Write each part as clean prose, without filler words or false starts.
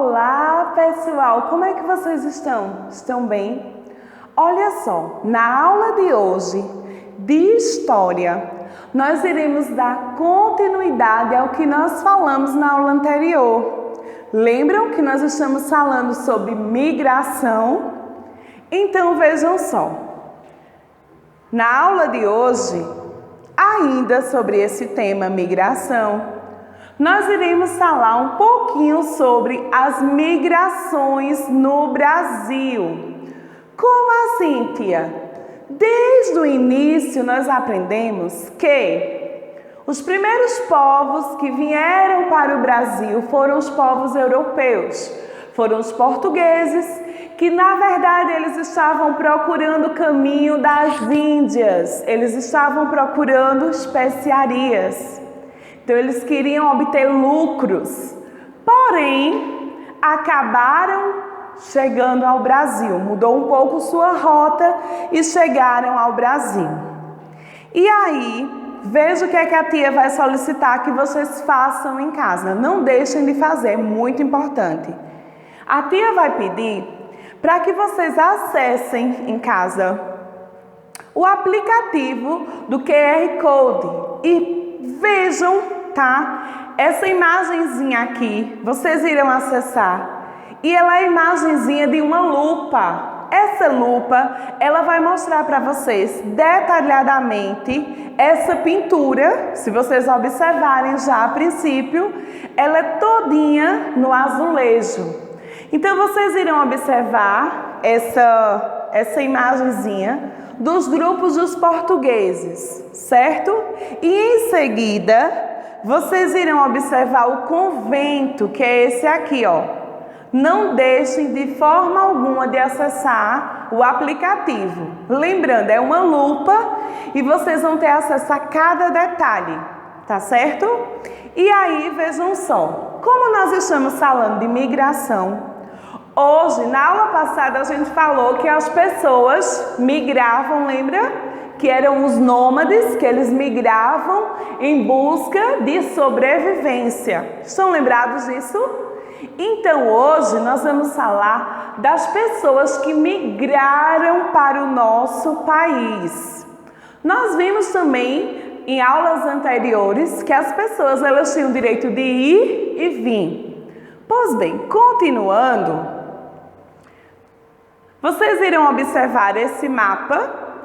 Olá, pessoal! Como é que vocês estão? Estão bem? Olha só, na aula de hoje de História, nós iremos dar continuidade ao que nós falamos na aula anterior. Lembram que nós estamos falando sobre migração? Então vejam só, na aula de hoje, ainda sobre esse tema migração, nós iremos falar um pouquinho sobre as migrações no Brasil. Como assim, tia? Desde o início nós aprendemos que os primeiros povos que vieram para o Brasil foram os povos europeus. Foram os portugueses, que na verdade eles estavam procurando o caminho das Índias. Eles estavam procurando especiarias. Então eles queriam obter lucros, porém acabaram chegando ao Brasil. Mudou um pouco sua rota e chegaram ao Brasil. E aí, veja o que é que a tia vai solicitar que vocês façam em casa. Não deixem de fazer, é muito importante. A tia vai pedir para que vocês acessem em casa o aplicativo do QR Code e vejam, tá? Essa imagenzinha aqui, vocês irão acessar. E ela é a imagenzinha de uma lupa. Essa lupa, ela vai mostrar para vocês detalhadamente essa pintura. Se vocês observarem já a princípio, ela é todinha no azulejo. Então vocês irão observar essa imagenzinha dos grupos dos portugueses, certo? E em seguida, vocês irão observar o convento, que é esse aqui, ó. Não deixem de forma alguma de acessar o aplicativo. Lembrando, é uma lupa e vocês vão ter acesso a cada detalhe, tá certo? E aí, vejam só, como nós estamos falando de migração, hoje, na aula passada, a gente falou que as pessoas migravam, lembra? Que eram os nômades, que eles migravam em busca de sobrevivência. Estão lembrados disso? Então, hoje, nós vamos falar das pessoas que migraram para o nosso país. Nós vimos também, em aulas anteriores, que as pessoas elas tinham o direito de ir e vir. Pois bem, continuando, vocês irão observar esse mapa,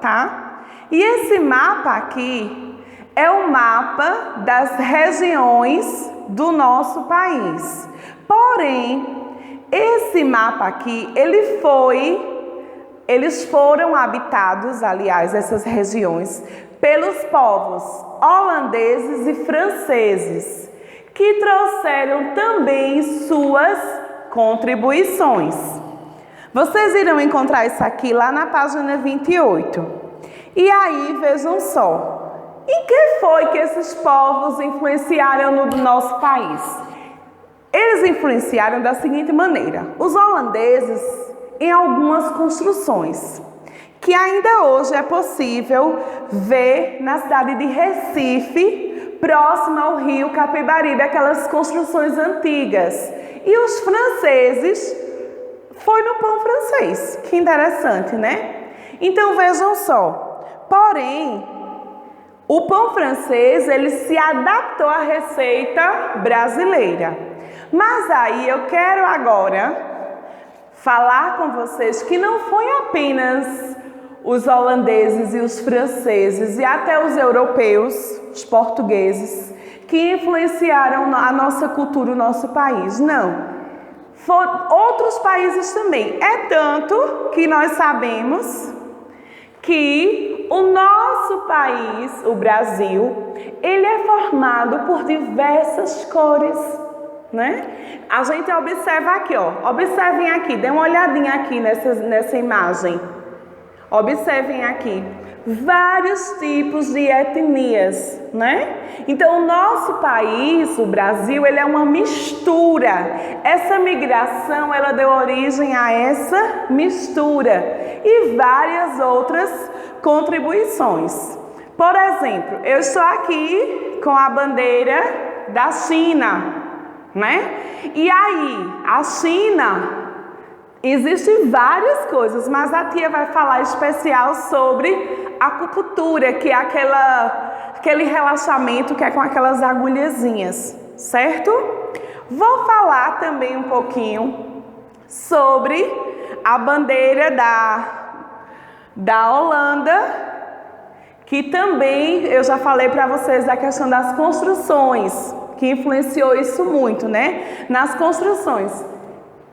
tá? E esse mapa aqui é o mapa das regiões do nosso país. Porém, esse mapa aqui, eles foram habitados, aliás, essas regiões, pelos povos holandeses e franceses, que trouxeram também suas contribuições. Vocês irão encontrar isso aqui lá na página 28. E aí, vejam só, em que foi que esses povos influenciaram no nosso país? Eles influenciaram da seguinte maneira: os holandeses em algumas construções, que ainda hoje é possível ver na cidade de Recife, próximo ao rio Capibaribe, aquelas construções antigas. E os franceses foi no pão francês. Que interessante, né? Então vejam só. Porém, o pão francês, ele se adaptou à receita brasileira. Mas aí eu quero agora falar com vocês que não foi apenas os holandeses e os franceses e até os europeus, os portugueses, que influenciaram a nossa cultura, o nosso país. Não. Foram outros países também. É tanto que nós sabemos que o nosso país, o Brasil, ele é formado por diversas cores, né? A gente observa aqui, ó. Observem aqui, dê uma olhadinha aqui nessa imagem. Observem aqui. Vários tipos de etnias, né? Então, o nosso país, o Brasil, ele é uma mistura. Essa migração, ela deu origem a essa mistura e várias outras contribuições. Por exemplo, eu estou aqui com a bandeira da China, né? E aí, a China, existem várias coisas, mas a tia vai falar especial sobre acupuntura, que é aquele relaxamento que é com aquelas agulhazinhas, certo? Vou falar também um pouquinho sobre a bandeira da Holanda, que também eu já falei para vocês da questão das construções, que influenciou isso muito, né? Nas construções.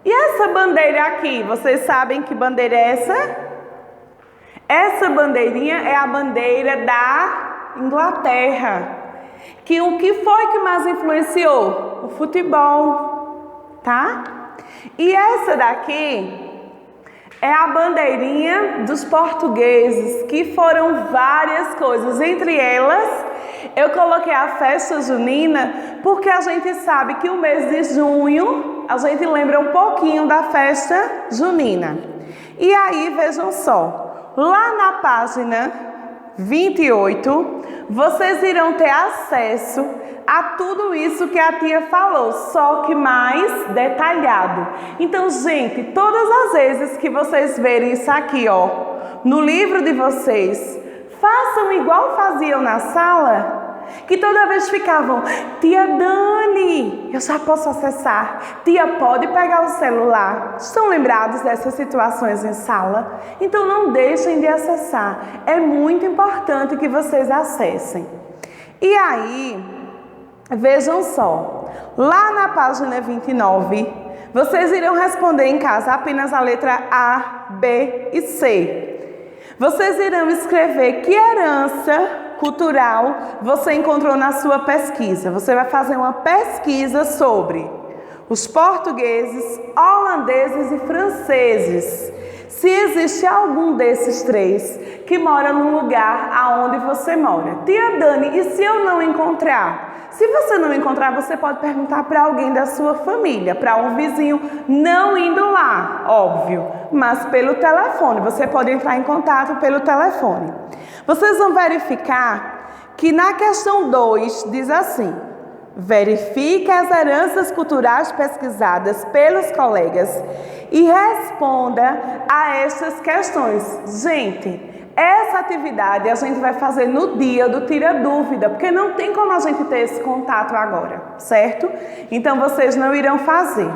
E essa bandeira aqui, vocês sabem que bandeira é essa? Essa bandeirinha é a bandeira da Inglaterra. Que o que foi que mais influenciou? O futebol, tá? E essa daqui é a bandeirinha dos portugueses, que foram várias coisas. Entre elas, eu coloquei a festa junina, porque a gente sabe que o mês de junho, a gente lembra um pouquinho da festa junina. E aí, vejam só, lá na página 28, vocês irão ter acesso a tudo isso que a tia falou, só que mais detalhado. Então, gente, todas as vezes que vocês verem isso aqui, ó, no livro de vocês, façam igual faziam na sala, que toda vez ficavam: tia Dani, eu já posso acessar. Tia, pode pegar o celular. Estão lembrados dessas situações em sala? Então não deixem de acessar. É muito importante que vocês acessem. E aí, vejam só, lá na página 29, vocês irão responder em casa apenas a letra A, B e C. Vocês irão escrever que herança cultural você encontrou na sua pesquisa. Você vai fazer uma pesquisa sobre os portugueses, holandeses e franceses. Se existe algum desses três que mora no lugar aonde você mora. Tia Dani, e se eu não encontrar? Se você não encontrar, você pode perguntar para alguém da sua família, para um vizinho, não indo lá, óbvio, mas pelo telefone. Você pode entrar em contato pelo telefone. Vocês vão verificar que na questão 2 diz assim: verifique as heranças culturais pesquisadas pelos colegas e responda a estas questões. Gente, essa atividade a gente vai fazer no dia do Tira Dúvida, porque não tem como a gente ter esse contato agora, certo? Então vocês não irão fazer.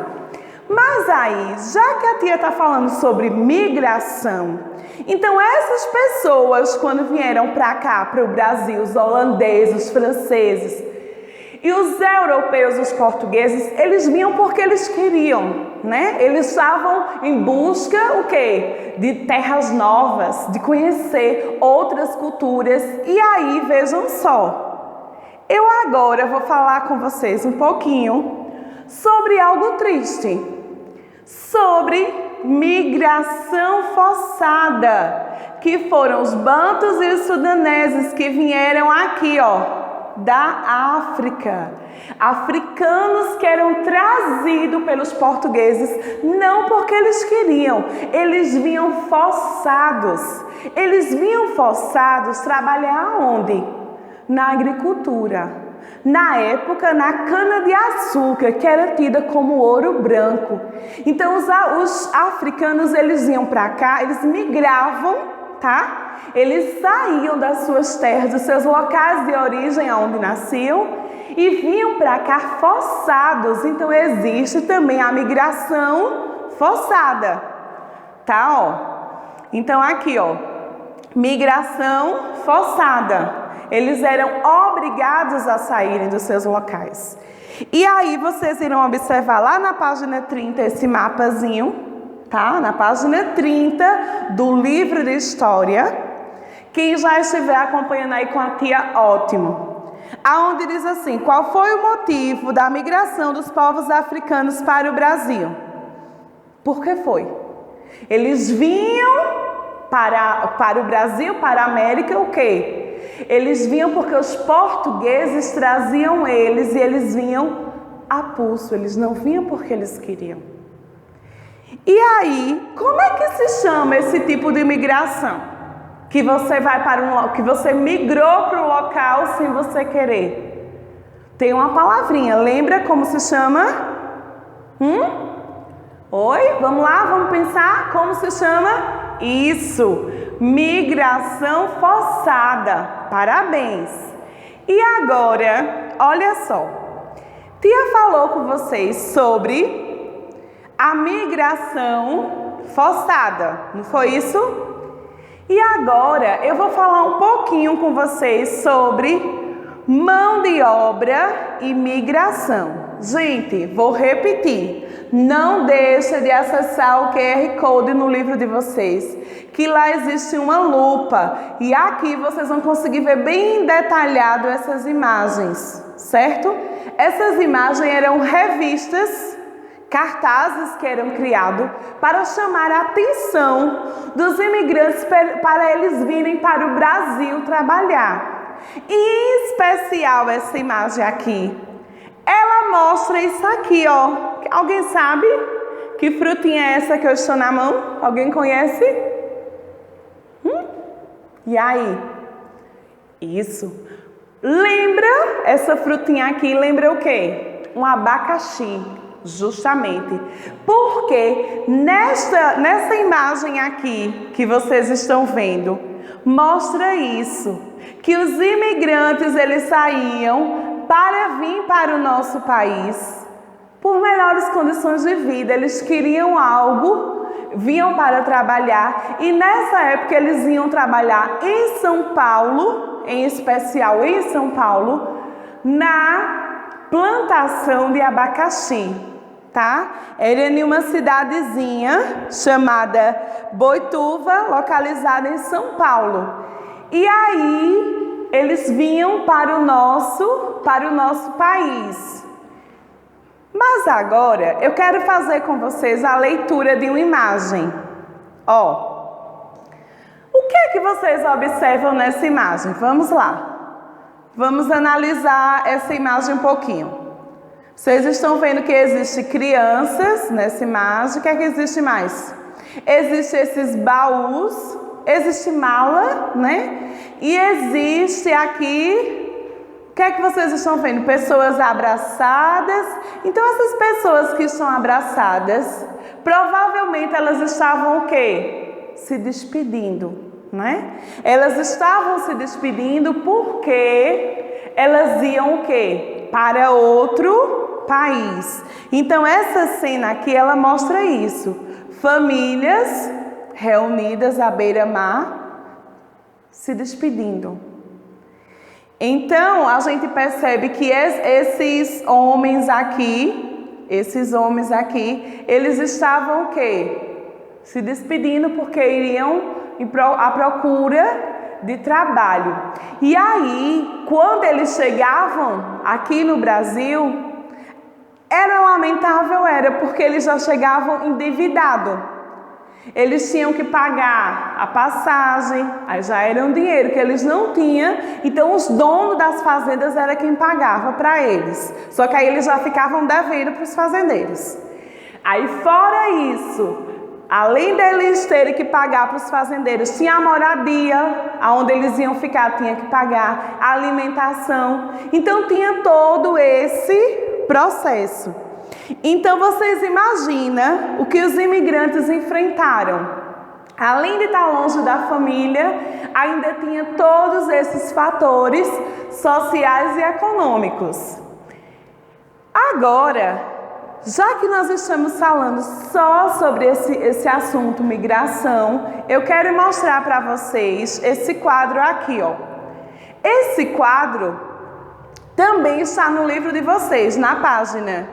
Mas aí, já que a tia está falando sobre migração, então essas pessoas, quando vieram para cá, para o Brasil, os holandeses, os franceses e os europeus, os portugueses, eles vinham porque eles queriam, né? Eles estavam em busca, o quê? De terras novas, de conhecer outras culturas. E aí, vejam só, eu agora vou falar com vocês um pouquinho sobre algo triste, sobre migração forçada, que foram os bantus e os sudaneses que vieram aqui, ó, da África. Africanos que eram trazidos pelos portugueses, não porque eles queriam, eles vinham forçados. Eles vinham forçados trabalhar onde? Na agricultura. Na época, na cana-de-açúcar, que era tida como ouro branco. Então, os africanos, eles iam para cá, eles migravam, tá? Eles saíam das suas terras, dos seus locais de origem, onde nasciam, e vinham para cá forçados. Então, existe também a migração forçada, tá? Ó. Então, aqui, ó, migração forçada. Eles eram obrigados a saírem dos seus locais. E aí vocês irão observar lá na página 30 esse mapazinho, tá? Na página 30 do livro de história. Quem já estiver acompanhando aí com a tia, ótimo. Aonde diz assim: qual foi o motivo da migração dos povos africanos para o Brasil? Por que foi? Eles vinham para o Brasil, para a América, o quê? Eles vinham porque os portugueses traziam eles e eles vinham a pulso, eles não vinham porque eles queriam. E aí, como é que se chama esse tipo de imigração? Que você vai que você migrou para o local sem você querer. Tem uma palavrinha, lembra como se chama? Oi? Vamos lá? Vamos pensar? Como se chama? Isso! Migração forçada. Parabéns! E agora, olha só. Tia falou com vocês sobre a migração forçada, não foi isso? E agora eu vou falar um pouquinho com vocês sobre mão de obra e migração. Gente, vou repetir. Não deixe de acessar o QR Code no livro de vocês, que lá existe uma lupa e aqui vocês vão conseguir ver bem detalhado essas imagens, certo? Essas imagens eram revistas, cartazes que eram criados para chamar a atenção dos imigrantes para eles virem para o Brasil trabalhar. E em especial essa imagem aqui, ela mostra isso aqui, ó. Alguém sabe que frutinha é essa que eu estou na mão? Alguém conhece? E aí? Isso. Lembra essa frutinha aqui? Lembra o quê? Um abacaxi. Justamente, porque nessa imagem aqui que vocês estão vendo, mostra isso, que os imigrantes eles saíam para vir para o nosso país por melhores condições de vida, eles queriam algo, vinham para trabalhar e nessa época eles iam trabalhar em São Paulo, em especial em São Paulo, na plantação de abacaxi. Tá? Era em uma cidadezinha chamada Boituva, localizada em São Paulo. E aí eles vinham para o nosso país. Mas agora eu quero fazer com vocês a leitura de uma imagem. Ó, o que é que vocês observam nessa imagem? Vamos lá. Vamos analisar essa imagem um pouquinho. Vocês estão vendo que existem crianças nessa imagem. O que é que existe mais? Existem esses baús, existe mala, né? E existe aqui, o que é que vocês estão vendo? Pessoas abraçadas. Então essas pessoas que estão abraçadas, provavelmente elas estavam o quê? Se despedindo, né? Elas estavam se despedindo porque elas iam o quê? Para outro país. Então essa cena aqui ela mostra isso. Famílias reunidas à beira-mar se despedindo. Então a gente percebe que esses homens aqui, eles estavam o quê? Se despedindo porque iriam à procura de trabalho. E aí, quando eles chegavam aqui no Brasil, era lamentável, porque eles já chegavam endividados. Eles tinham que pagar a passagem, aí já era um dinheiro que eles não tinham, então os donos das fazendas era quem pagava para eles. Só que aí eles já ficavam devendo para os fazendeiros. Aí fora isso, além deles terem que pagar para os fazendeiros, tinha a moradia, onde eles iam ficar, tinha que pagar a alimentação. Então tinha todo esse processo. Então vocês imaginam o que os imigrantes enfrentaram. Além de estar longe da família, ainda tinha todos esses fatores sociais e econômicos. Agora, já que nós estamos falando só sobre esse assunto migração, eu quero mostrar para vocês esse quadro aqui, ó. Esse quadro também está no livro de vocês, na página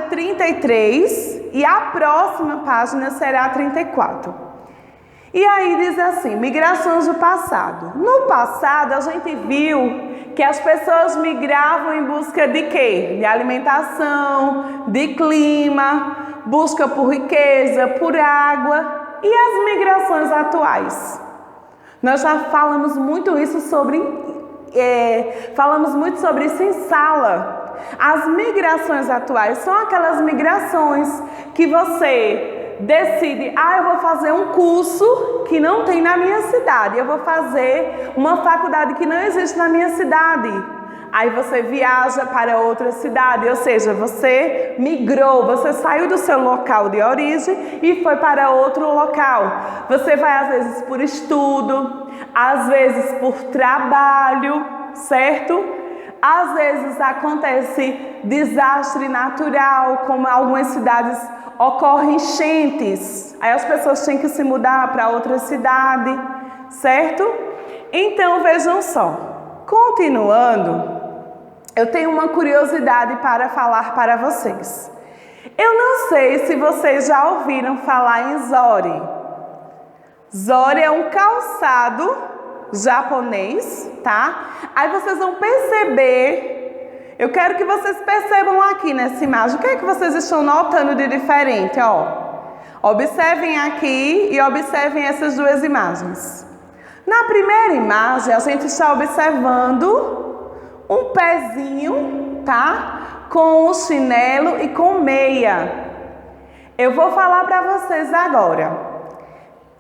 33, e a próxima página será a 34. E aí diz assim, migrações do passado. No passado a gente viu que as pessoas migravam em busca de quê? De alimentação, de clima, busca por riqueza, por água. E as migrações atuais? Nós já falamos muito sobre isso em sala. As migrações atuais são aquelas migrações que você decide, eu vou fazer um curso que não tem na minha cidade, eu vou fazer uma faculdade que não existe na minha cidade. Aí você viaja para outra cidade, ou seja, você migrou, você saiu do seu local de origem e foi para outro local. Você vai às vezes por estudo, às vezes por trabalho, certo? Às vezes acontece desastre natural, como em algumas cidades ocorrem enchentes. Aí as pessoas têm que se mudar para outra cidade, certo? Então vejam só, continuando, eu tenho uma curiosidade para falar para vocês. Eu não sei se vocês já ouviram falar em Zori. Zori é um calçado japonês, tá? Aí vocês vão perceber, eu quero que vocês percebam aqui nessa imagem, o que é que vocês estão notando de diferente, ó. Observem aqui e observem essas duas imagens. Na primeira imagem, a gente está observando um pezinho, tá? Com o chinelo e com meia. Eu vou falar para vocês agora.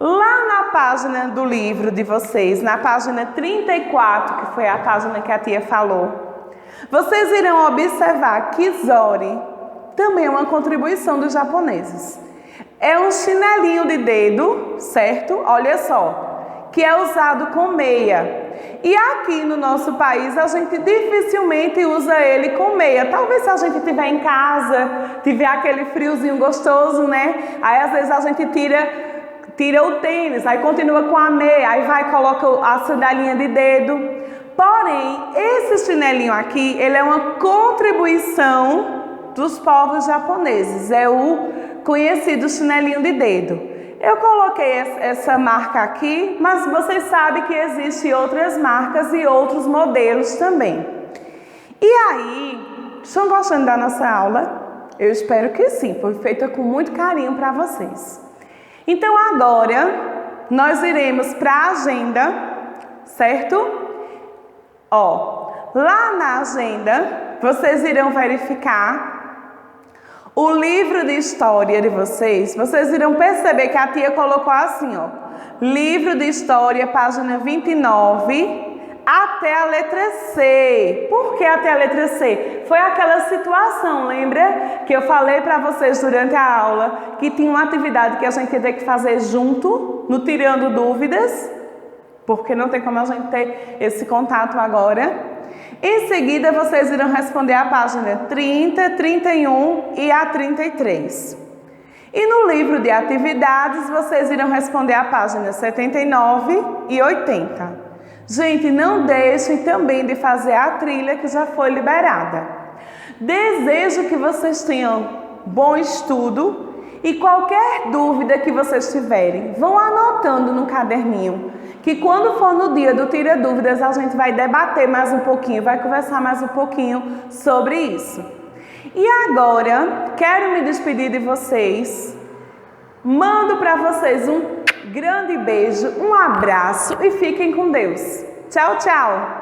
Lá na página do livro de vocês, na página 34, que foi a página que a tia falou, vocês irão observar que Zori também é uma contribuição dos japoneses. É um chinelinho de dedo, certo? Olha só, que é usado com meia. E aqui no nosso país a gente dificilmente usa ele com meia. Talvez se a gente estiver em casa, tiver aquele friozinho gostoso, né? Aí às vezes a gente tira o tênis, aí continua com a meia, aí vai e coloca a sandalinha de dedo. Porém, esse chinelinho aqui, ele é uma contribuição dos povos japoneses. É o conhecido chinelinho de dedo. Eu coloquei essa marca aqui, mas vocês sabem que existem outras marcas e outros modelos também. E aí, estão gostando da nossa aula? Eu espero que sim, foi feita com muito carinho para vocês. Então agora, nós iremos para a agenda, certo? Ó, lá na agenda, vocês irão verificar o livro de história de vocês irão perceber que a tia colocou assim, ó. Livro de história, página 29, até a letra C. Por que até a letra C? Foi aquela situação, lembra? Que eu falei para vocês durante a aula, que tinha uma atividade que a gente ia ter que fazer junto, no Tirando Dúvidas, porque não tem como a gente ter esse contato agora. Em seguida, vocês irão responder a página 30, 31 e a 33. E no livro de atividades, vocês irão responder a página 79 e 80. Gente, não deixem também de fazer a trilha que já foi liberada. Desejo que vocês tenham bom estudo e qualquer dúvida que vocês tiverem, vão anotando no caderninho, que quando for no dia do Tira Dúvidas, a gente vai debater mais um pouquinho, vai conversar mais um pouquinho sobre isso. E agora, quero me despedir de vocês, mando para vocês um grande beijo, um abraço e fiquem com Deus. Tchau, tchau!